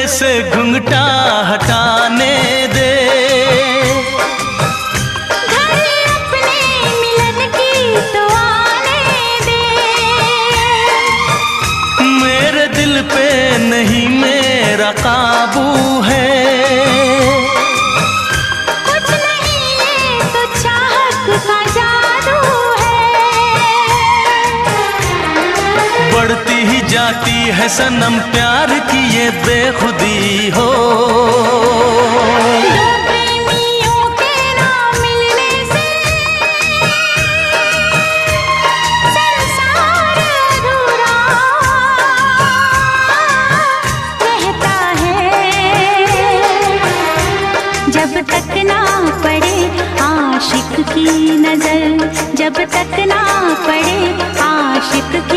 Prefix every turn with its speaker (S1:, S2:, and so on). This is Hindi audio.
S1: से घुंघटा हटाने दे।
S2: घर अपने मिलन की तो आने दे।
S1: मेरे दिल पे नहीं मेरा काबू है।
S2: कुछ नहीं ये तो चाहत का जादू है।
S1: बढ़ती ही जाती है सनम प्यार की ये बेखुदी हो।